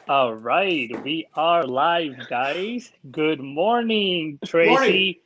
All right, we are live, guys. Good morning, Morning. Tracy.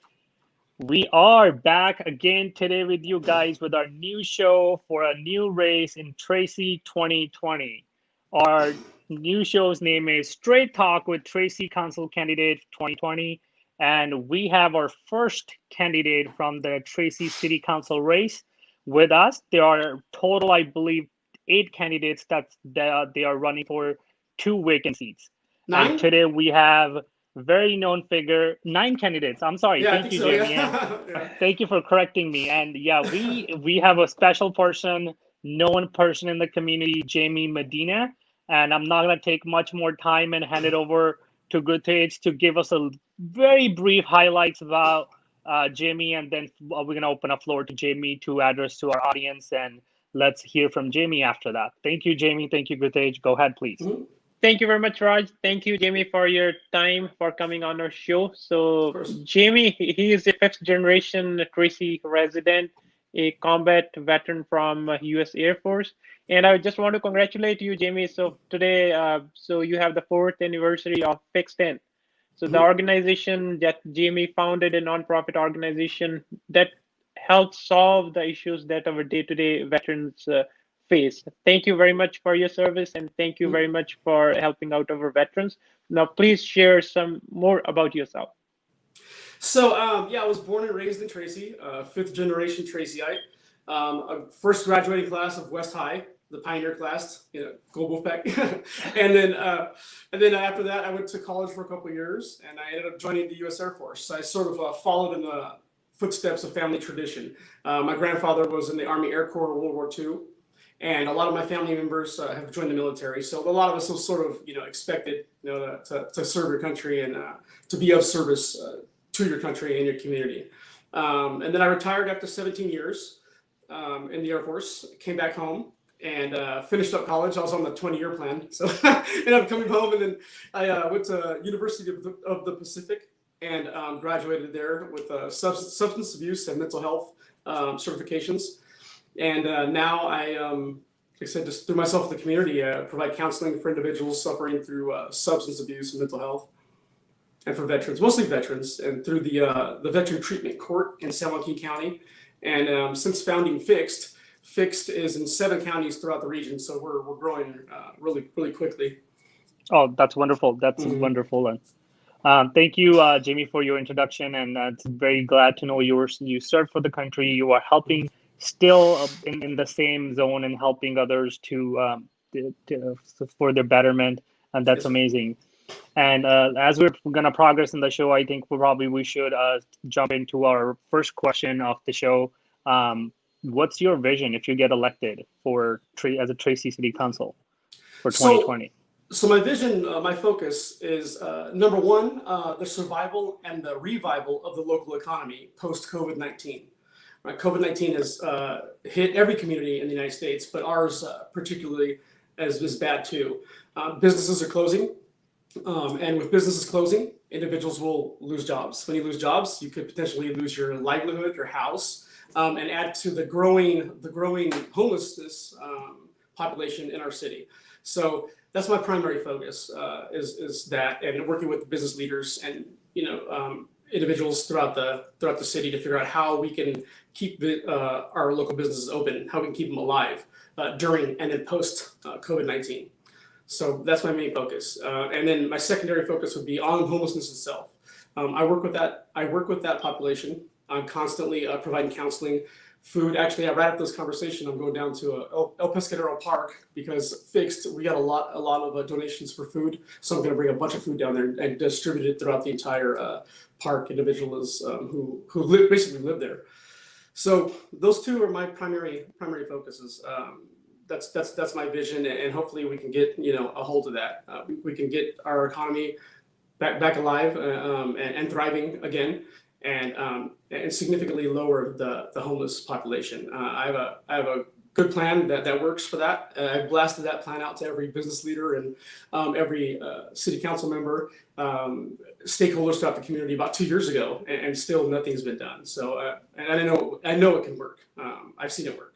We are back again today with you guys with our new show for a new race in Tracy 2020. Our new show's name is Straight Talk with Tracy Council Candidate 2020. And we have our first candidate from the Tracy City Council race with us. There are total, I believe, 8 candidates that they are running for 2 vacant seats. And Nine? today we have very known figure, 9 candidates. I'm sorry. Yeah, I Thank think you, so. Jamie, and Yeah. Yeah. thank you for correcting me. And yeah, we have a special person, known person in the community, Jamie Medina. And I'm not gonna take much more time and hand it over to Gutage to give us a very brief highlights about Jamie, and then we're gonna open a floor to Jamie to address to our audience, and let's hear from Jamie after that. Thank you, Jamie. Thank you, Gutage. Go ahead, please. Mhm. Thank you very much, Raj. Thank you, Jamie, for your time for coming on our show. Of So, course. Jamie, he is a fifth generation Tracy resident, a combat veteran from U.S. Air Force. And I just want to congratulate you, Jamie. So today, so you have the fourth anniversary of Fixed In. So the Mhm. organization that Jamie founded, a nonprofit organization that helps solve the issues that our day-to-day veterans face. Thank you very much for your service, and thank you Mhm. very much for helping out our veterans. Now, please share some more about yourself. Yeah, I was born and raised in Tracy, fifth generation Tracyite. First graduating class of West High, the pioneer class, Gold Wolfpack. and then after that, I went to college for a couple of years, and I ended up joining the U.S. Air Force. So I sort of followed in the footsteps of family tradition. My grandfather was in the Army Air Corps of World War II. And a lot of my family members have joined the military, so a lot of us was sort of, expected, to serve your country and to be of service to your country and your community. And then I retired after 17 years in the Air Force, came back home and finished up college. I was on the 20-year plan, so ended up coming home, and then I went to University of the Pacific and graduated there with substance abuse and mental health certifications. And now like I said, just through myself in the community, provide counseling for individuals suffering through substance abuse and mental health, and for veterans, mostly veterans, and through the Veteran Treatment Court in San Joaquin County. And since founding Fixed is in 7 counties throughout the region, so we're growing really quickly. Oh, that's wonderful. That's Mm-hmm. wonderful. And thank you, Jamie, for your introduction. And it's very glad to know you served for the country. You are helping still in the same zone and helping others for their betterment, and that's Yes, sir. amazing. And as we're gonna progress in the show, I think we should jump into our first question of the show. What's your vision if you get elected as a Tracy City Council for So, 2020? so my vision, my focus is number one, the survival and the revival of the local economy post COVID-19. Right, COVID-19 has hit every community in the United States, but ours particularly is bad too. Businesses are closing, and with businesses closing, individuals will lose jobs. When you lose jobs, you could potentially lose your livelihood, your house, and add to the growing homelessness population in our city. So that's my primary focus, is that, and working with business leaders and individuals throughout the city to figure out how we can keep our local businesses open, how we can keep them alive during and then post COVID-19. So that's my main focus, and then my secondary focus would be on homelessness itself. I work with that. I work with that population. I'm constantly providing counseling, food. Actually, right after this conversation, I'm going down to El Pescadero Park because Fixed. We got a lot of donations for food, so I'm going to bring a bunch of food down there and distribute it throughout the entire park. Individuals basically live there. So those two are my primary focuses. That's my vision, and hopefully we can get a hold of that. We can get our economy back alive and thriving again, and significantly lower the homeless population. I have a good plan that works for that. I've blasted that plan out to every business leader and every city council member, stakeholders throughout the community about 2 years ago, and still nothing's been done. So and I know it can work. I've seen it work.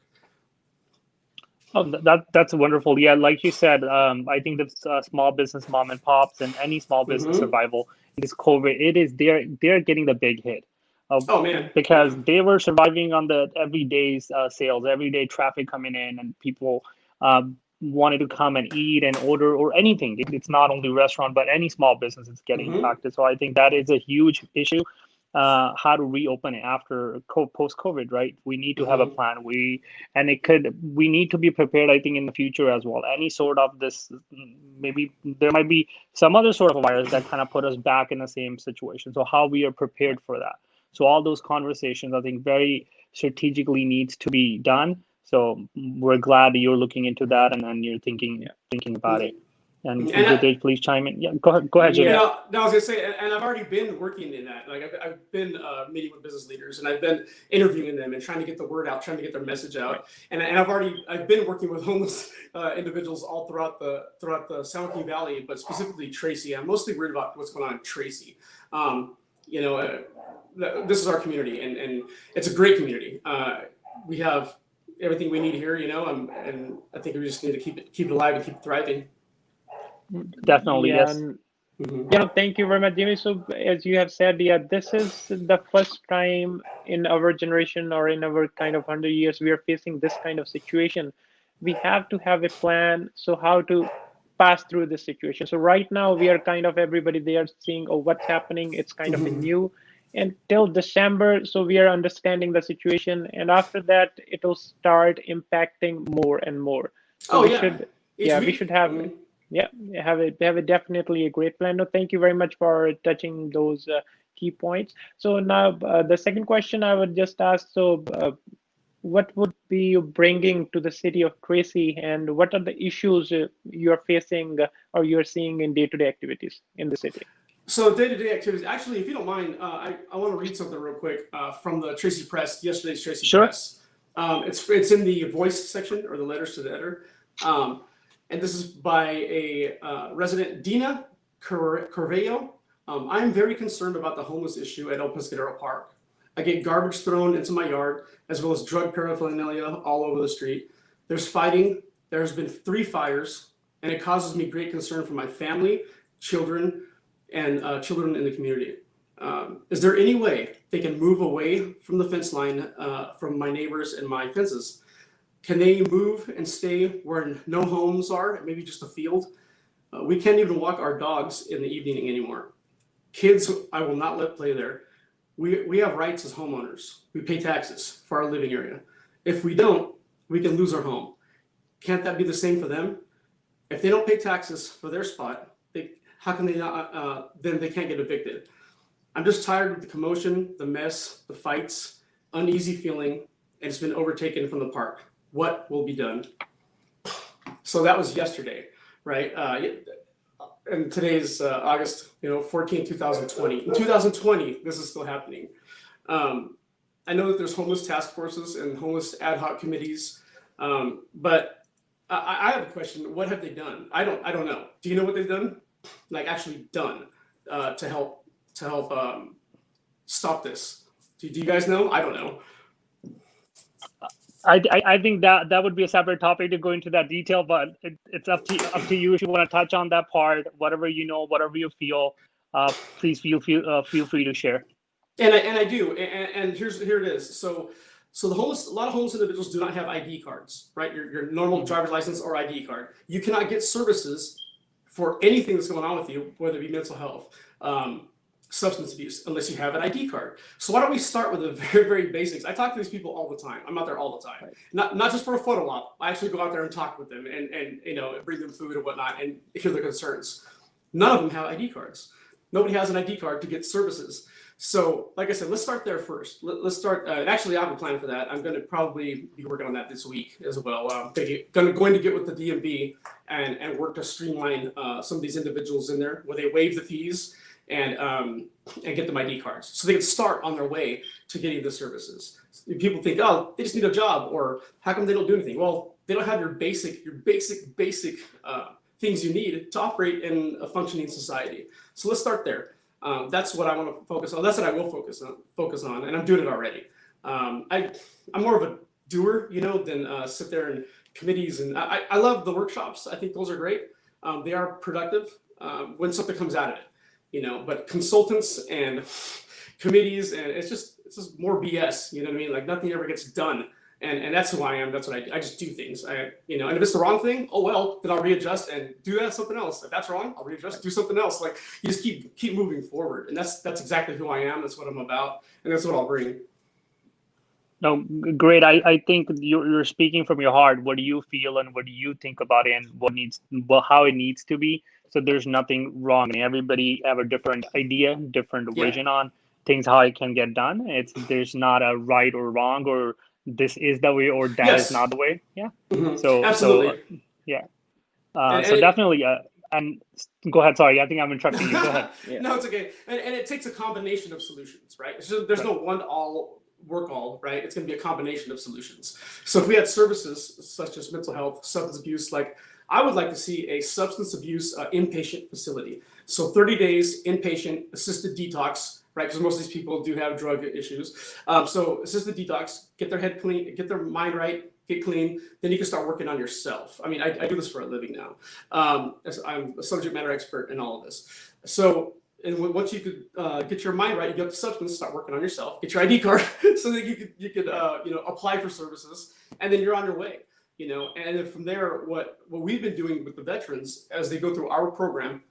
Oh, that's wonderful. Yeah, like you said, I think the small business mom and pops and any small business Hmm. survival in this COVID, it is they're getting the big hit, uh, Oh man, because yeah. they were surviving on the everyday's sales, everyday traffic coming in, and people wanted to come and eat and order or anything. It's not only restaurant, but any small business is getting Hmm. impacted. So I think that is a huge issue. How to reopen it after post COVID, right? We need to have a Hmm. plan. We need to be prepared, I think, in the future as well. Any sort of this, maybe there might be some other sort of a virus that kind of put us back in the same situation. So how we are prepared for that. So all those conversations, I think, very strategically needs to be done. So we're glad that you're looking into that, and you're thinking about it. And And Jitesh, please chime in. Yeah, go ahead, Jimmy. Yeah. no, I was gonna say, and I've already been working in that. Like I've been meeting with business leaders, and I've been interviewing them and trying to get the word out, trying to get their message Right. out. And I've been working with homeless individuals all throughout the San Joaquin Valley, but specifically Tracy. I'm mostly worried about what's going on in Tracy. Um, you know, this is our community, and it's a great community. We have everything we need here, and I think we just need to keep it alive and keep it thriving. Definitely, Yeah. yes. And Hmm. yeah, thank you very much, Jimmy. So, as you have said, yeah, this is the first time in our generation or in our kind of 100 years we are facing this kind of situation. We have to have a plan. So, how to pass through this situation? So, right now, we are kind of everybody they are seeing, oh, what's happening. It's kind of a Hmm. new. And till December, so we are understanding the situation. And after that, it will start impacting more and more. So, Oh we yeah, should, each yeah, we week. should have. Yeah, have a definitely a great plan. No, thank you very much for touching those key points. So now the second question I would just ask. So what would be you bringing to the city of Tracy, and what are the issues you are facing or you are seeing in day-to-day activities in the city? So day-to-day activities. Actually, if you don't mind, I want to read something real quick from the Tracy Press, yesterday's Tracy Sure. Press. It's in the voice section or the letters to the editor, um, and this is by a resident, Dina Corveo. I'm very concerned about the homeless issue at El Pescadero Park. I get garbage thrown into my yard, as well as drug paraphernalia all over the street. There's fighting. There's been 3 fires, and it causes me great concern for my family, children, and children in the community. Is there any way they can move away from the fence line from my neighbors and my fences? Can they move and stay where no homes are, maybe just a field? We can't even walk our dogs in the evening anymore. Kids, I will not let play there. We have rights as homeowners. We pay taxes for our living area. If we don't, we can lose our home. Can't that be the same for them? If they don't pay taxes for their spot, how can they not? Then they can't get evicted. I'm just tired of the commotion, the mess, the fights, uneasy feeling, and it's been overtaken from the park. What will be done? So that was yesterday, right? And today's August, 14, 2020. In 2020, this is still happening. Um, I know that there's homeless task forces and homeless ad hoc committees, but I have a question. What have they done? I don't know. Do you know what they've done? Like actually done to help stop this? Do you guys know? I don't know. I think that would be a separate topic to go into that detail, but it's up to you if you want to touch on that part. Whatever you know, whatever you feel, please feel free to share. And I do. And here it is. So a lot of homeless individuals do not have ID cards, right? Your normal Mhm. driver's license or ID card. You cannot get services for anything that's going on with you, whether it be mental health, substance abuse, unless you have an ID card. So why don't we start with the very, very basics? I talk to these people all the time. I'm out there all the time, Right. not just for a photo op. I actually go out there and talk with them and bring them food and whatnot and hear their concerns. None of them have ID cards. Nobody has an ID card to get services. So, like I said, let's start there first. Let's start. Actually, I have a plan for that. I'm going to probably be working on that this week as well. Going to get with the DMV and work to streamline some of these individuals in there where they waive the fees and get them ID cards so they can start on their way to getting the services. People think, oh, they just need a job, or how come they don't do anything? Well, they don't have your basic things you need to operate in a functioning society. So let's start there. That's what I want to focus on. That's what I will focus on, and I'm doing it already. I'm more of a doer, than sit there and committees, and I love the workshops. I think those are great. They are productive when something comes out of it, but consultants and committees, and it's just more BS. You know what I mean? Like nothing ever gets done. And that's who I am. That's what I just do things. And if it's the wrong thing, oh well, then I'll readjust and do that something else. If that's wrong, I'll readjust, do something else. Like you just keep moving forward. And that's exactly who I am. That's what I'm about, and that's what I'll bring. No, great. I think you're speaking from your heart. What do you feel and what do you think about it and how it needs to be? So there's nothing wrong. I mean, everybody have a different idea, different Yeah. vision on things, how it can get done. There's not a right or wrong, or this is the way or that is Yes. not the way. Yeah. Mm-hmm. Absolutely. Yeah. And So definitely, and go ahead. Sorry, I think I'm interrupting you. Go ahead. Yeah. No, it's okay. And it takes a combination of solutions, right? There's no one work all, right? It's going to be a combination of solutions. So if we had services such as mental health, substance abuse, like I would like to see a substance abuse inpatient facility. So 30 days inpatient assisted detox, right? Because most of these people do have drug issues. So assisted detox, get their head clean, get their mind right, get clean, then you can start working on yourself. I mean, I do this for a living now. I'm a subject matter expert in all of this. So, and once you could get your mind right, you get the substance, start working on yourself, get your ID card so that you could apply for services, and then you're on your way. And then from there, what we've been doing with the veterans as they go through our program,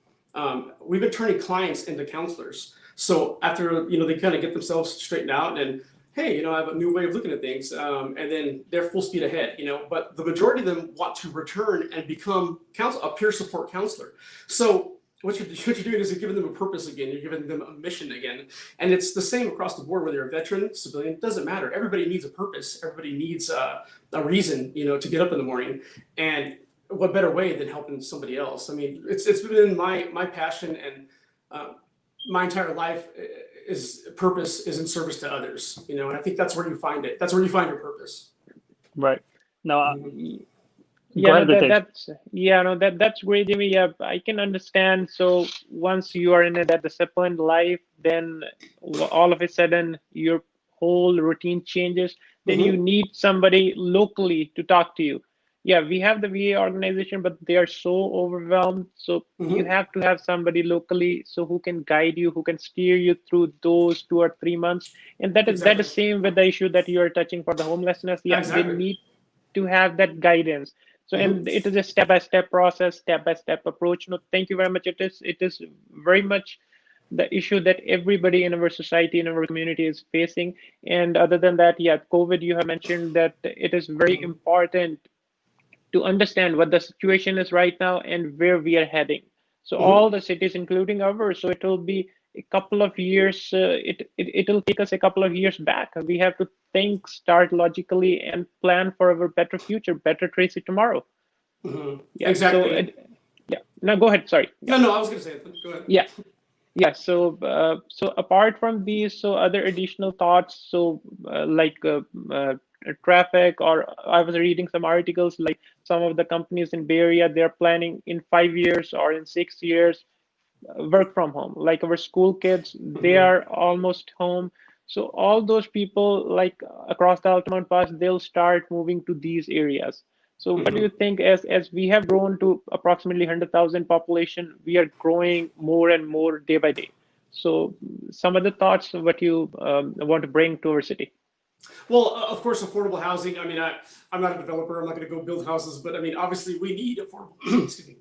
we've been turning clients into counselors. So after they kind of get themselves straightened out and hey, I have a new way of looking at things, and then they're full speed ahead. But the majority of them want to return and become a peer support counselor. So what you're doing is you're giving them a purpose again. You're giving them a mission again. And it's the same across the board, whether you're a veteran, civilian, it doesn't matter. Everybody needs a purpose. Everybody needs a reason, to get up in the morning. And what better way than helping somebody else? I mean, it's been my passion, and my entire life purpose is in service to others, and I think that's where you find it. That's where you find your purpose. Right. Now, yeah, that's great, Jimmy. Yeah, I can understand. So once you are in that disciplined life, then all of a sudden your whole routine changes. Then you need somebody locally to talk to you. Yeah, we have the VA organization, but they are so overwhelmed. So you have to have somebody locally, so who can guide you, who can steer you through those 2 or 3 months. And that is same with the issue that you are touching for the homelessness. Yeah, they need to have that guidance. So, and it is a step-by-step process, step-by-step approach. No, thank you very much. It is very much the issue that everybody in our society, in our community is facing. And other than that, yeah, COVID, you have mentioned that it is very important to understand what the situation is right now and where we are heading. So all the cities, including ours, so it will be a couple of years, it'll take us a couple of years back. We have to start logically and plan for our better future, better Tracy tomorrow. Yeah, exactly. So, no, go ahead. Sorry. No, I was going to say it. Go ahead. Yeah. So apart from these, so other additional thoughts. So like traffic, or I was reading some articles like some of the companies in Bay Area, they're planning in 5 years or in 6 years work from home. Like our school kids, they are almost home. So all those people like across the Altamont Pass, they'll start moving to these areas. So what do you think, as we have grown to approximately 100,000 population, we are growing more and more day by day. So some of the thoughts of what you want to bring to our city? Well, of course, affordable housing. I mean, I'm not a developer. I'm not going to go build houses, but I mean, obviously, we need affordable, excuse me,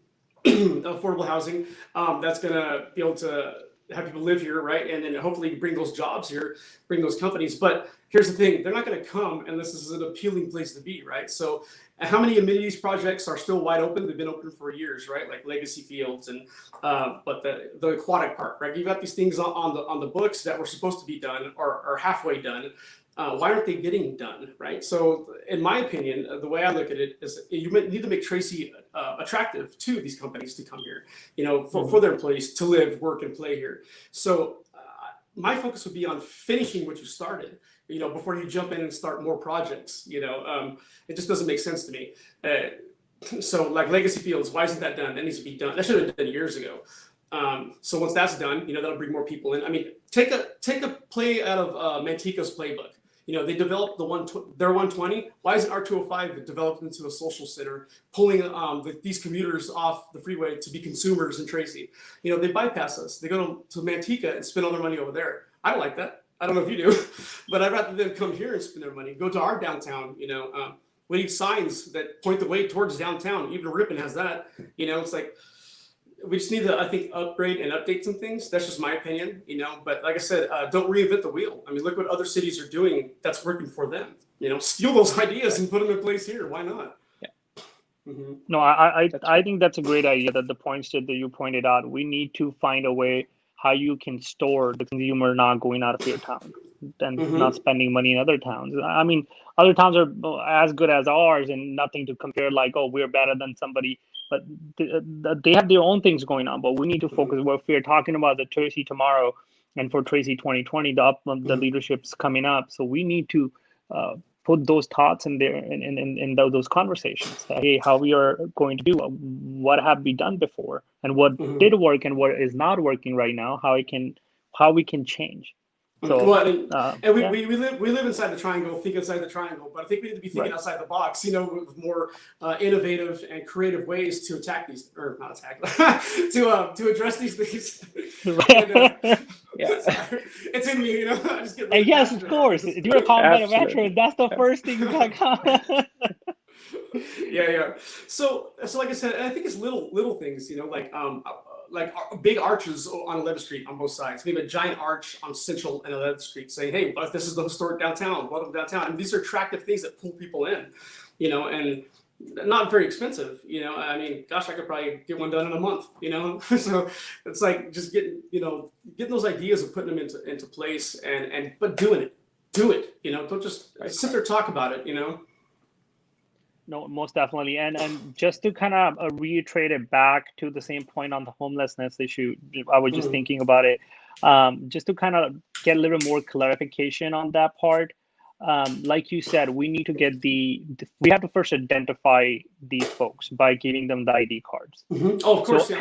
affordable housing that's going to be able to have people live here, right? And then hopefully bring those jobs here, bring those companies. But here's the thing: they're not going to come unless this is an appealing place to be, right? So, how many amenities projects are still wide open? They've been open for years, right? Like Legacy Fields and but the aquatic park, right? You've got these things on the books that were supposed to be done or halfway done. Why aren't they getting done, right? So in my opinion, the way I look at it is you need to make Tracy attractive to these companies to come here, for their employees to live, work, and play here. So my focus would be on finishing what you started, before you jump in and start more projects. It just doesn't make sense to me. So like Legacy Fields, why isn't that done? That needs to be done. That should have been done years ago. So once that's done, that'll bring more people in. I mean, take a play out of Manteca's playbook. They developed their 120. Why isn't our 205 developed into a social center, pulling these commuters off the freeway to be consumers in Tracy? They bypass us. They go to Manteca and spend all their money over there. I don't like that. I don't know if you do, but I'd rather them come here and spend their money. Go to our downtown. We need signs that point the way towards downtown. Even Ripon has that. It's like we just need to, I think, upgrade and update some things. That's just my opinion. But like I said, don't reinvent the wheel. I mean, look what other cities are doing that's working for them. Steal those ideas and put them in place here. Why not? Mm-hmm. No, I think that's a great idea. That the points that you pointed out, we need to find a way how you can store the consumer not going out of your town and not spending money in other towns. I mean, other towns are as good as ours and nothing to compare like, oh, we're better than somebody, but they have their own things going on. But we need to focus. Well, if we're talking about the Tracy tomorrow and for Tracy 2020, the leadership's coming up. So we need to put those thoughts in there in those conversations. Hey, how we are going to do, what have we done before, and what did work and what is not working right now, how we can change. So, and we live inside the triangle, think inside the triangle, but I think we need to be thinking outside the box, with more innovative and creative ways to attack these, or not attack, to address these things. It's in me, I just get really yes, of course. If you're a combat veteran, that's the first thing you got. Yeah. So like I said, I think it's little things, like big arches on 11th Street on both sides. We have a giant arch on Central and 11th Street saying, hey, this is the historic downtown, welcome downtown. And these are attractive things that pull people in, and not very expensive, I mean, gosh, I could probably get one done in a month, so it's like just getting those ideas and putting them into place but do it, don't just sit there, talk about it, No, most definitely. And just to kind of reiterate it back to the same point on the homelessness issue, I was just thinking about it, just to kind of get a little more clarification on that part. Like you said, we need to get we have to first identify these folks by giving them the ID cards. Oh, of course.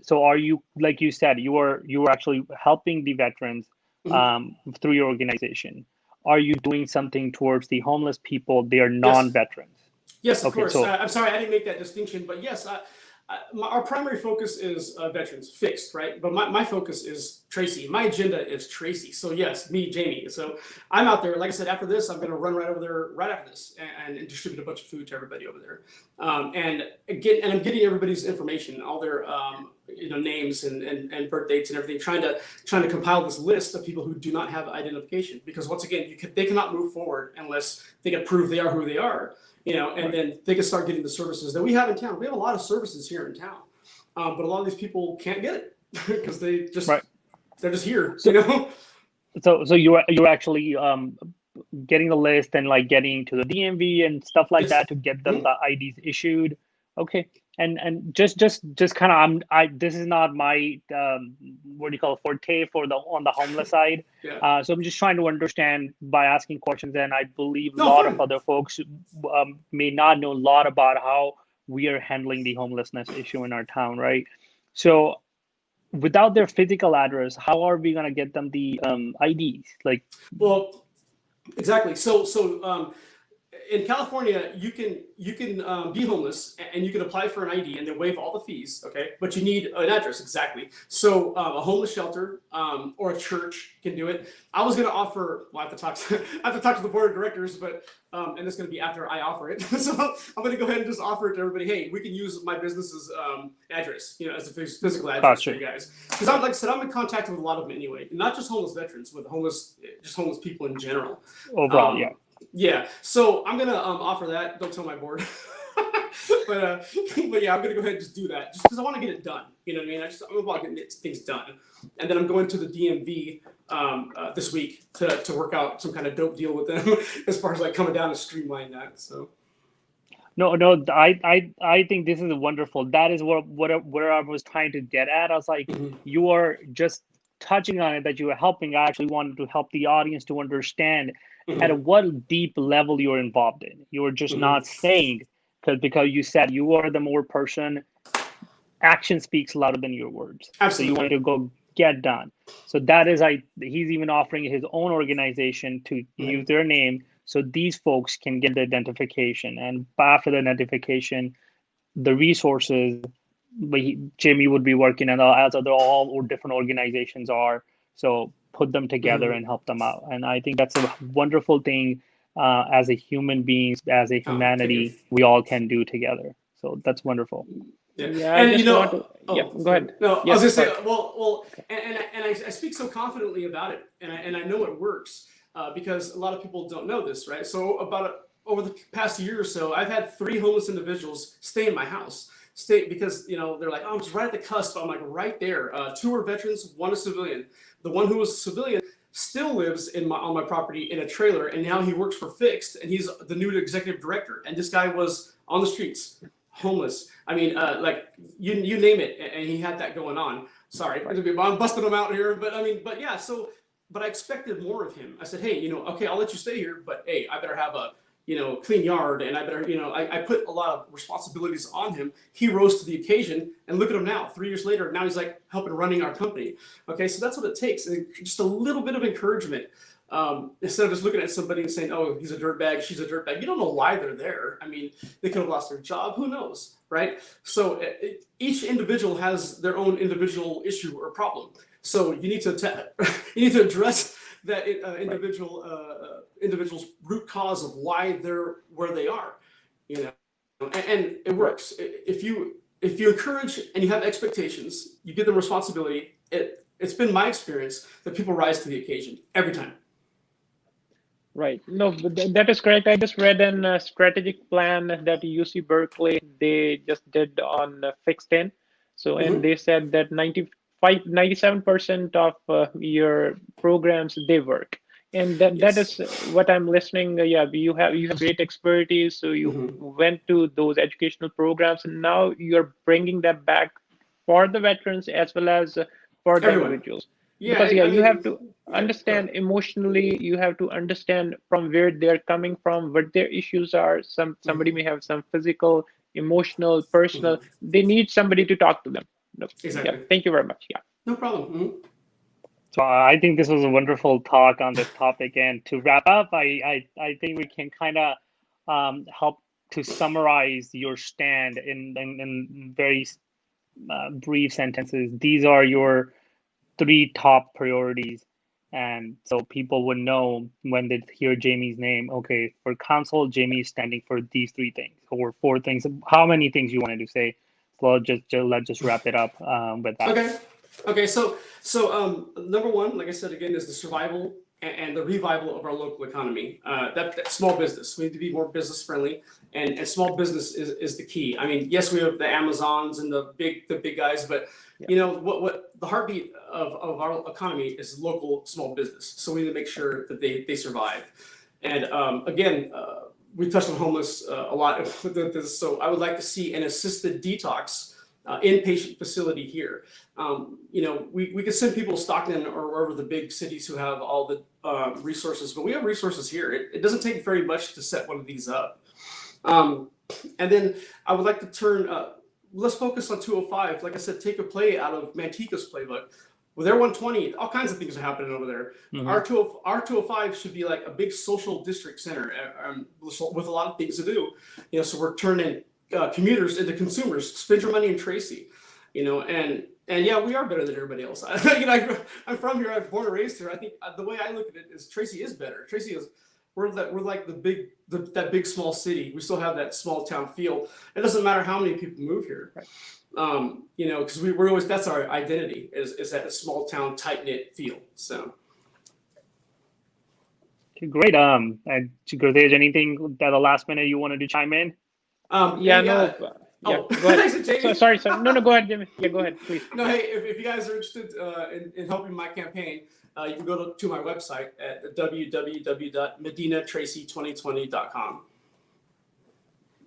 So are you, like you said, you are actually helping the veterans through your organization? Are you doing something towards the homeless people? They are non-veterans. Yes, of course. I'm sorry, I didn't make that distinction, but yes, our primary focus is veterans, fixed, right? But my focus is Tracy. My agenda is Tracy. So yes, me, Jamie. So I'm out there. Like I said, after this, I'm going to run right over there right after this and distribute a bunch of food to everybody over there. And I'm getting everybody's information, all their names and birth dates and everything, trying to compile this list of people who do not have identification. Because once again, they cannot move forward unless they can prove they are who they are. And then they can start getting the services that we have in town. We have a lot of services here in town, but a lot of these people can't get it because they're just here. So you're actually getting the list and like getting to the DMV and stuff like that to get them the IDs issued. Okay, and just kind of this is not my what do you call it, forte on the homeless side. So I'm just trying to understand by asking questions, and I believe a lot of other folks may not know a lot about how we are handling the homelessness issue in our town, right? So without their physical address, how are we gonna get them the IDs? Like, well, exactly. So in California, you can be homeless and you can apply for an ID and they waive all the fees. Okay, but you need an address, exactly. So a homeless shelter or a church can do it. I was going to offer. Well, I have to talk to the board of directors, but and it's going to be after I offer it. So I'm going to go ahead and just offer it to everybody. Hey, we can use my business's address, as a physical address for you guys. Because like I said, I'm in contact with a lot of them anyway, not just homeless veterans, with homeless people in general. Overall, Yeah, so I'm gonna offer that. Don't tell my board, but yeah, I'm gonna go ahead and just do that, just because I want to get it done. You know what I mean? I'm about getting things done, and then I'm going to the DMV this week to work out some kind of dope deal with them as far as like coming down and streamline that. So. No, I think this is wonderful. That is where I was trying to get at. I was like, you are just touching on it, that you are helping. I actually wanted to help the audience to understand at what deep level you're involved in. You're just not saying, because you said you are the more person. Action speaks louder than your words. Absolutely. So you want to go get done. So that is, he's even offering his own organization to use their name, so these folks can get the identification, and after the identification, the resources Jimmy would be working on, as other all different organizations are. So put them together and help them out. And I think that's a wonderful thing, as a human beings, as a Oh, thank you. humanity, we all can do together. So that's wonderful. Yeah, Yeah, I and just want to. Yeah, oh, go ahead. no, I Yes, was gonna sorry. say, well, and I speak so confidently about it, and I know it works, because a lot of people don't know this, right? So over the past year or so, I've had 3 homeless individuals stay in my house, stay because they're like, oh, I'm just right at the cusp. I'm like right there. 2 are veterans, 1 is civilian. The one who was a civilian still lives on my property in a trailer, and now he works for Fixed, and he's the new executive director. And this guy was on the streets, homeless. I mean, like you name it, and he had that going on. Sorry, I'm busting him out here, but I mean, but yeah. So, but I expected more of him. I said, hey, okay, I'll let you stay here, but hey, I better have a clean yard, and I better, I put a lot of responsibilities on him. He rose to the occasion, and look at him now. 3 years later, now he's like helping running our company. Okay, so that's what it takes, and just a little bit of encouragement. Instead of just looking at somebody and saying, oh, he's a dirtbag, she's a dirtbag. You don't know why they're there. I mean, they could have lost their job. Who knows, right? So each individual has their own individual issue or problem. So you need to address that individual's root cause of why they're where they are, and it works. If you encourage and you have expectations, you give them responsibility. It's been my experience that people rise to the occasion every time. Right. No, that is correct. I just read a strategic plan that UC Berkeley they just did on Fixed In. So, and they said that 97% of your programs they work, and that is what I'm listening. Yeah, you have great expertise. So you went to those educational programs, and now you're bringing that back for the veterans as well as for the Everyone. individuals. Yeah, Because I you mean, have to understand emotionally, you have to understand from where they're coming from, what their issues are. Somebody may have some physical, emotional, personal. They need somebody to talk to them. No, exactly. yeah, thank you very much. Yeah. No problem. So I think this was a wonderful talk on this topic. And to wrap up, I think we can kind of help to summarize your stand in very brief sentences. These are your 3 top priorities. And so people would know when they hear Jamie's name, okay, for council, Jamie is standing for these 3 things or 4 things. How many things you wanted to say? So let's just wrap it up with that. Okay. So number 1, like I said again, is the survival and the revival of our local economy. That small business. We need to be more business friendly, and small business is the key. I mean, yes, we have the Amazons and the big guys, but what the heartbeat of our economy is local small business. So we need to make sure that they survive. And again, we touched on homeless a lot. So I would like to see an assisted detox inpatient facility here. We could send people to Stockton or wherever the big cities who have all the resources, but we have resources here. It doesn't take very much to set one of these up. And then I would like to turn, let's focus on 205. Like I said, take a play out of Manteca's playbook. Well, they're 120. All kinds of things are happening over there. Our 205 should be like a big social district center with a lot of things to do. So we're turning commuters into consumers. Spend your money in Tracy. And yeah, we are better than everybody else. I'm from here. I'm born and raised here. I think the way I look at it is Tracy is better. Tracy is we're like that big small city. We still have that small town feel. It doesn't matter how many people move here. Because we're always, that's our identity is that small town tight knit feel. So. Okay, great. And Gurdesh, anything that the last minute you wanted to chime in? Go ahead. Sorry. No, go ahead, Jimmy. Yeah, go ahead, please. No, hey, if you guys are interested in helping my campaign, you can go to my website at www.medinatracy2020.com.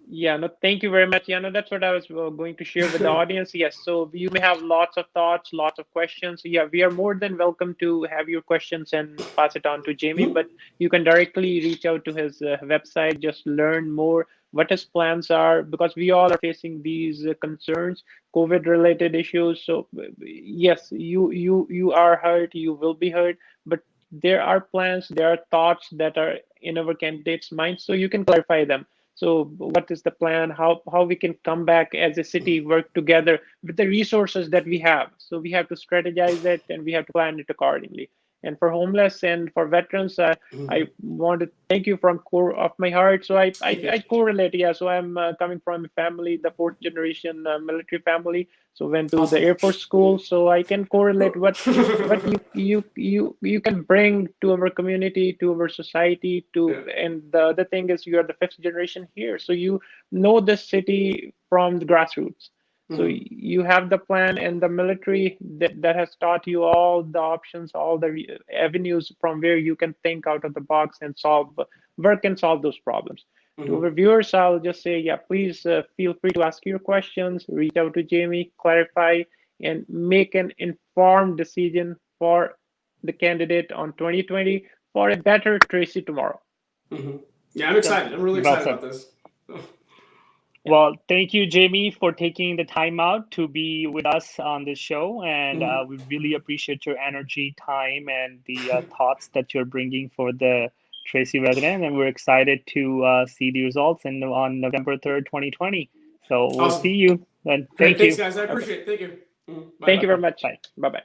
Yeah, no, thank you very much. Yeah, no, that's what I was going to share with the audience. Yes, so you may have lots of thoughts, lots of questions. Yeah, we are more than welcome to have your questions and pass it on to Jamie, but you can directly reach out to his website, just learn more what his plans are, because we all are facing these concerns, COVID-related issues. So yes, you are hurt, you will be hurt, but there are plans, there are thoughts that are in our candidates' minds, so you can clarify them. So what is the plan? How we can come back as a city, work together with the resources that we have. So we have to strategize it and we have to plan it accordingly. And for homeless and for veterans, I want to thank you from core of my heart. So I correlate, yeah. So I'm coming from a family, the fourth generation military family. So went to the Awesome. Air Force school, so I can correlate what you can bring to our community, to our society, to. Yeah. And the other thing is you are the fifth generation here, so you know the city from the grassroots. So Mhm. you have the plan, and the military that has taught you all the options, all the avenues from where you can think out of the box and work and solve those problems. To Mhm. our viewers, I'll just say, yeah, please feel free to ask your questions, reach out to Jamie, clarify, and make an informed decision for the candidate on 2020 for a better Tracy tomorrow. Mhm. Yeah, I'm Yep. excited. I'm really Well excited said. about this. Yeah. Well, thank you, Jamie, for taking the time out to be with us on this show. And Mhm. we really appreciate your energy, time, and the thoughts that you're bringing for the Tracy resident. And we're excited to see the results on November 3rd, 2020. So we'll see Awesome. you. And Great. thank Thanks, you. guys. I Okay. appreciate it. Thank you. Bye Thank bye. you very Welcome. much. Bye. Bye bye.